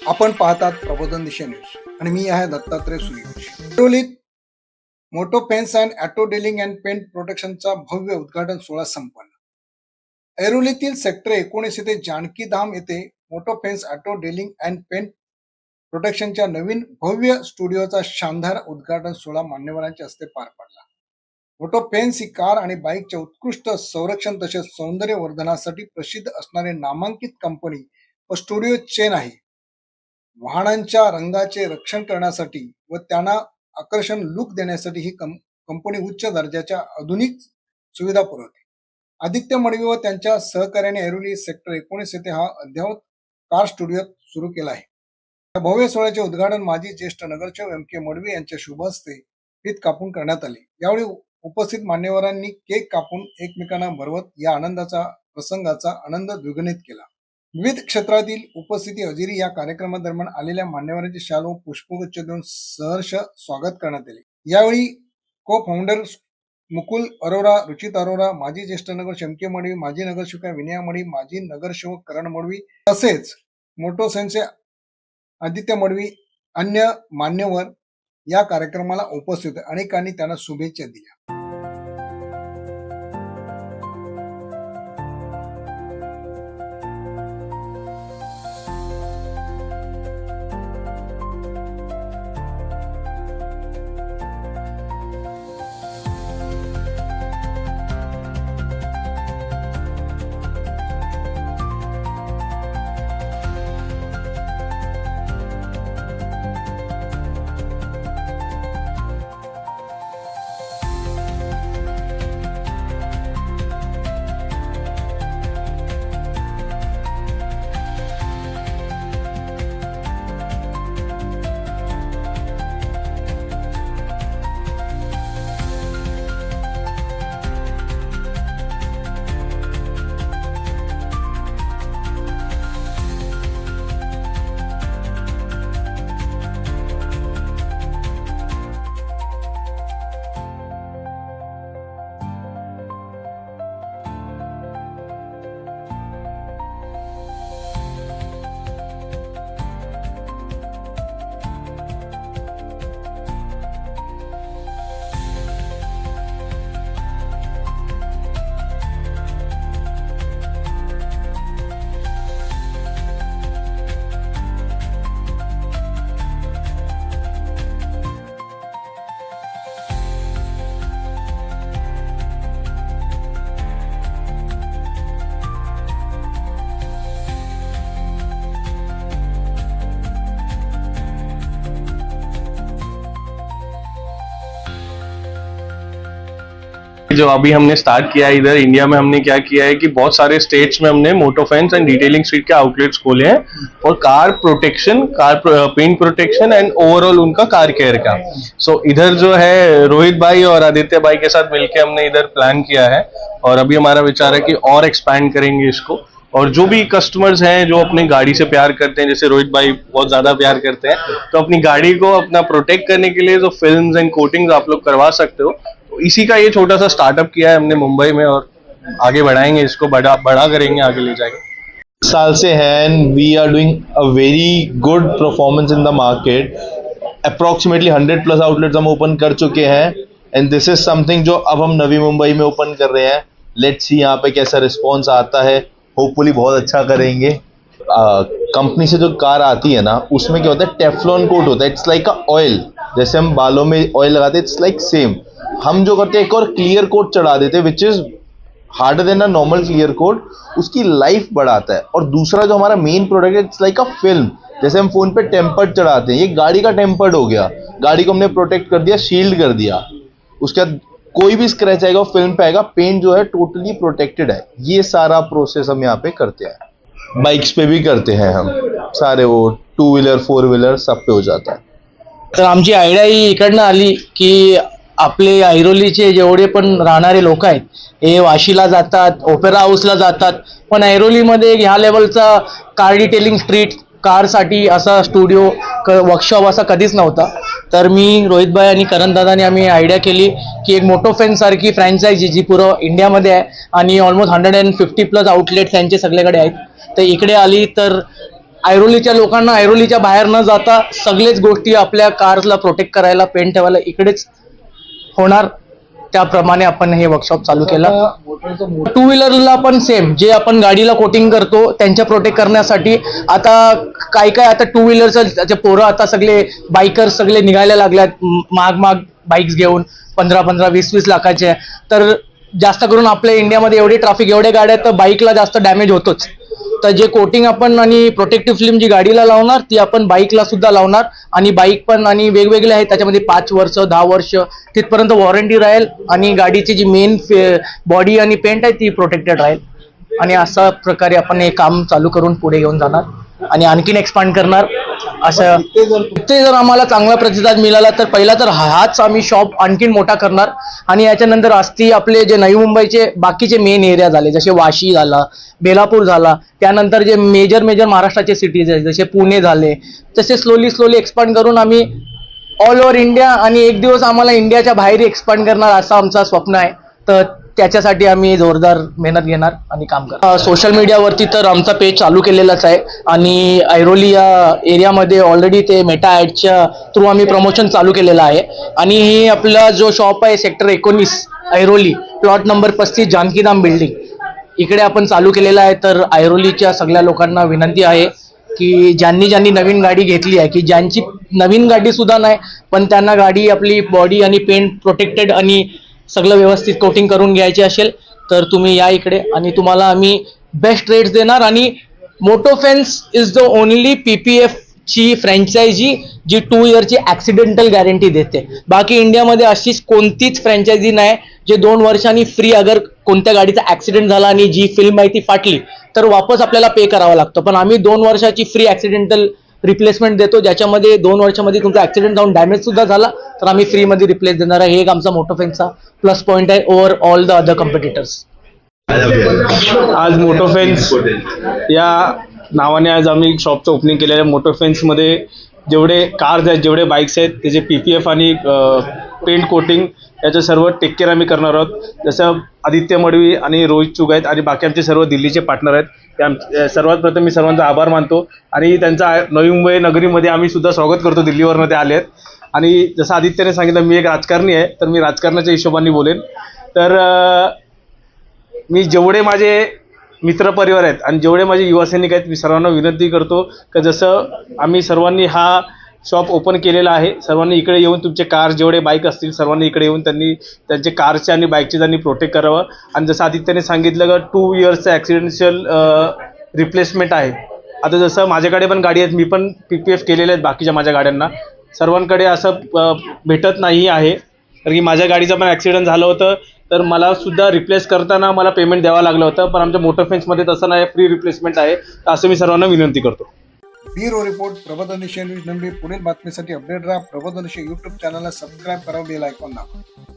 आपण पाहतात प्रबोधन दिशा न्यूज आणि मी आहे दत्तात्रय सूर्यवंशी। ऐरोलीत Moto paints and auto detailing and paint प्रोटेक्शनचा भव्य उद्घाटन सोहळा संपन्न। ऐरोलीतील सेक्टर 19 येथे जानकी धाम येथे Moto paints auto detailing and paint प्रोटेक्शनच्या नवीन भव्य स्टुडिओचा शानदार उद्घाटन सोहळा मान्यवरांच्या हस्ते पार पडला। मोटो पेंट्स ही कार आणि बाईकच्या उत्कृष्ट संरक्षण तसेच सौंदर्यवर्धनासाठी प्रसिद्ध असणारे नामांकित कंपनी व स्टुडिओ चेन आहे। वाहनांच्या रंगाचे रक्षण करण्यासाठी व त्यांना आकर्षण लुक देण्यासाठी ही कंपनी उच्च दर्जाच्या आधुनिक सुविधा पुरवते। आदित्य मडवी व त्यांच्या सहकार्याने ऐरोली सेक्टर 19 येथे हा अद्ययावत कार स्टुडिओ सुरू केला आहे। या भव्य सोहळ्याचे उद्घाटन माजी ज्येष्ठ नगरसेवक M.K. मडवी यांच्या शुभ हस्ते फीत कापून करण्यात आले। यावेळी उपस्थित मान्यवरांनी केक कापून एकमेकांना भरवत या प्रसंगाचा आनंद द्विगुणित केला। विविध क्षेत्रातील उपस्थिती हजेरी या कार्यक्रमादरम्यान आलेल्या मान्यवरांचे शाल व पुष्पगुच्छ देऊन सहर्ष स्वागत करण्यात आले। यावेळी को फाउंडर मुकुल अरोरा, रुचित अरोरा, माजी ज्येष्ठ नगरसेवक M.K. मडवी, माजी नगरसेविका विनया मडवी, माजी नगरसेवक करण मडवी तसेच मोटोसेनचे आदित्य मडवी अन्य मान्यवर या कार्यक्रमाला उपस्थित होते। अनेकांनी त्यांना शुभेच्छा दिल्या। जो अभी हमने स्टार्ट किया है इधर इंडिया में, हमने क्या किया है कि बहुत सारे स्टेट्स में हमने Moto fence and detailing street के आउटलेट्स खोले हैं और car protection, car paint protection and overall उनका कार केयर का। सो इधर जो है रोहित भाई और आदित्य भाई के साथ मिलकर हमने इधर प्लान किया है और अभी हमारा विचार है कि और एक्सपैंड करेंगे इसको। और जो भी कस्टमर्स हैं जो अपनी गाड़ी से प्यार करते हैं, जैसे रोहित भाई बहुत ज्यादा प्यार करते हैं, तो अपनी गाड़ी को अपना प्रोटेक्ट करने के लिए जो फिल्म्स एंड कोटिंग्स आप लोग करवा सकते हो, तो इसी का ये छोटा सा स्टार्टअप किया है हमने मुंबई में और आगे बढ़ाएंगे इसको, बड़ा करेंगे, आगे ले जाएंगे। साल से है and we are doing a very good performance in the market. Approximately 100+ outlets हम ओपन कर चुके हैं एंड दिस इज समथिंग जो अब हम नवी मुंबई में ओपन कर रहे हैं। लेट्स सी यहाँ पे कैसा रिस्पॉन्स आता है, होपफुली बहुत अच्छा करेंगे। कंपनी से जो कार आती है ना, उसमें क्या होता है, टेफ्लॉन कोट होता है। इट्स लाइक अ ऑयल, जैसे हम बालों में ऑयल लगाते हैं, इट्स लाइक सेम। हम जो करते हैं एक और क्लियर कोट चढ़ा देते हैं which is harder than a normal clear coat, उसकी लाइफ बढ़ाता है। और दूसरा जो हमारा मेन प्रोडक्ट है, इट्स लाइक अ फिल्म, जैसे हम फोन पे टेम्पर्ड चढ़ाते हैं, ये गाड़ी का टेम्पर्ड हो गया, गाड़ी को हमने प्रोटेक्ट कर दिया, शील्ड कर दिया। उसके बाद कोई भी स्क्रैच आएगा फिल्म पे आएगा, पेंट जो है टोटली प्रोटेक्टेड है। ये सारा प्रोसेस हम यहाँ पे करते हैं। बाइक्स पे भी करते हैं हम सारे, वो 2 व्हीलर 4 व्हीलर सब पे हो जाता है। तर आमची आयडिया ही इकडनं आली की आपले ऐरोलीचे जेवढे पण राहणारे लोक आहेत हे वाशीला जातात, ओपेरा हाऊसला जातात, पण ऐरोलीमध्ये ह्या लेवलचा कार डिटेलिंग स्ट्रीट कारसाठी असा स्टुडिओ वर्कशॉप असा कधीच नव्हता। तर मी रोहितभाई आणि करणदादांनी आम्ही आयडिया केली की एक मोटो फेन्स सारखी फ्रँचायझी जी पुरं इंडियामध्ये आहे आणि ऑलमोस्ट 150+ आउटलेट्स यांचे सगळीकडे आहेत, तर इकडे आली तर ऐरोलीच्या लोकांना ऐरोलीच्या बाहेर न जाता सगळेच गोष्टी आपल्या कार्सला प्रोटेक्ट करायला, पेंट ठेवायला इकडेच होणार. त्याप्रमाणे आपण हे वर्कशॉप चालू केलं. टू व्हीलरला पण सेम, जे आपण गाडीला कोटिंग करतो त्यांच्या प्रोटेक्ट करण्यासाठी आता काय आता टू व्हीलरचं पोरं आता सगळे बायकर सगळे निघायला लागल्यात महाग बाईक्स घेऊन 15-20 लाखाचे. तर जास्त करून आपल्या इंडियामध्ये एवढी ट्रॅफिक, एवढ्या गाड्या, तर बाईकला जास्त डॅमेज होतोच. तर जे कोटिंग आपण आणि प्रोटेक्टिव्ह फिल्म जी गाडीला लावणार ती आपण बाईकला सुद्धा लावणार. आणि बाईक पण आणि वेगवेगळे आहेत, त्याच्यामध्ये 5 वर्ष 10 वर्ष तिथपर्यंत वॉरंटी राहील. आणि गाडीची जी मेन बॉडी आणि पेंट आहे ती प्रोटेक्टेड राहील. आणि अशा प्रकारे आपण हे काम चालू करून पुढे घेऊन जाणार आणि आणखीन एक्सपांड करणार. असं ते जर आम्हाला चांगला प्रतिसाद मिळाला तर पहिला तर हाच आम्ही शॉप आणखीन मोठा करणार. आणि याच्यानंतर असती आपले जे नवी मुंबईचे बाकीचे मेन एरिया झाले, जसे वाशी झाला, बेलापूर झाला, त्यानंतर जे मेजर महाराष्ट्राचे सिटीज आहेत जसे पुणे झाले, तसे स्लोली एक्सपांड करून आम्ही ऑल ओव्हर इंडिया आणि एक दिवस आम्हाला इंडियाच्या बाहेर एक्सपांड करणार असं आमचं स्वप्न आहे. तर त्याच्यासाठी आम्ही जोरदार मेहनत घेणार आणि काम करणार. सोशल मीडियावरती तर आमचा पेज चालू केलेलाच आहे आणि ऐरोली या एरियामध्ये ऑलरेडी ते मेटा ॲडच्या थ्रू आम्ही प्रमोशन चालू केलेलं आहे. आणि हे आपला जो शॉप आहे sector 19 Airoli, plot number 35 Janakidham building, इकडे आपण चालू केलेला आहे. तर ऐरोलीच्या सगळ्या लोकांना विनंती आहे की ज्यांनी नवीन गाडी घेतली आहे, की ज्यांची नवीन गाडी सुद्धा नाही पण त्यांना गाडी आपली बॉडी आणि पेंट प्रोटेक्टेड आणि सगळं व्यवस्थित कोटिंग करून घ्यायची असेल तर तुम्ही या इकडे आणि तुम्हाला आम्ही बेस्ट रेट्स देणार. आणि मोटोफेन्स इज द ओनली PPF ची फ्रँचायझी जी 2 इयरची ॲक्सिडेंटल गॅरंटी देते. बाकी इंडियामध्ये अशीच कोणतीच फ्रँचायझी नाही जे 2 वर्षांनी फ्री, अगर कोणत्या गाडीचा ॲक्सिडेंट झाला आणि जी फिल्म आहे ती फाटली तर वापस आपल्याला पे करावा लागतो. पण आम्ही 2 वर्षाची फ्री ॲक्सिडेंटल रिप्लेसमेंट देतो, ज्याच्यामध्ये 2 वर्षामध्ये तुमचा ॲक्सिडेंट जाऊन डॅमेज सुद्धा झाला तर आम्ही फ्रीमध्ये रिप्लेस देणार आहे. हे एक आमचा मोटोफेन्सचा प्लस पॉईंट आहे over all the other competitors. आज मोटोफेन्स या नावाने आज आम्ही शॉपचं ओपनिंग केलेलं आहे. मोटोफेन्समध्ये जेवढे कार्स आहेत, जेवढे बाईक्स आहेत, त्याचे PPF आणि पेंट कोटिंग याचं सर्व टेक केअर आम्ही करणार आहोत. जसं आदित्य मडवी आणि रोहित चुग आहेत आणि बाकी आमचे सर्व दिल्लीचे पार्टनर आहेत. ते सर्वात प्रथम मी सर्वांचा आभार मानतो आणि त्यांचा नवी मुंबई नगरीमध्ये आम्ही सुद्धा स्वागत करतो. दिल्लीवरनं ते आले आहेत. आणि जसं आदित्यने सांगितलं, मी एक राजकारणी आहे तर मी राजकारणाच्या हिशोबाने बोलेन. तर मी जेवढे माझे मित्रपरिवार आहेत आणि जेवढे माझे युवा सैनिक आहेत, मी सर्वांना विनंती करतो की जसं आम्ही सर्वांनी हा शॉप ओपन केलेला आहे, सर्वांनी इकडे येऊन तुमचे कार जेवढे बाईक असतील सर्वांनी इकडे येऊन त्यांनी त्यांचे कारचे आणि बाईकचे त्यांनी प्रोटेक्ट करावं. आणि जसं आदित्यने सांगितलं की 2 इयर्सचं ॲक्सिडेंशियल रिप्लेसमेंट आहे. आता जसं माझ्याकडे पण गाडी आहेत, मी पण PPF केलेले आहेत बाकीच्या माझ्या गाड्यांना. सर्वांकडे असं भेटत नाही आहे, कारण की माझ्या गाडीचं पण ॲक्सिडेंट झालं होतं तर मला सुद्धा रिप्लेस करताना मला पेमेंट द्यावं लागलं होतं. पण आमच्या मोटोफेन्समध्ये तसं नाही, फ्री रिप्लेसमेंट आहे. तर असं मी सर्वांना विनंती करतो. ब्युरो रिपोर्ट, प्रबोधन न्यूज नंबी. पुढील बातमीसाठी अपडेट राहा. प्रबोधन यूट्यूब चॅनलला सबस्क्राईब करा, बेल आयकॉन दाबा.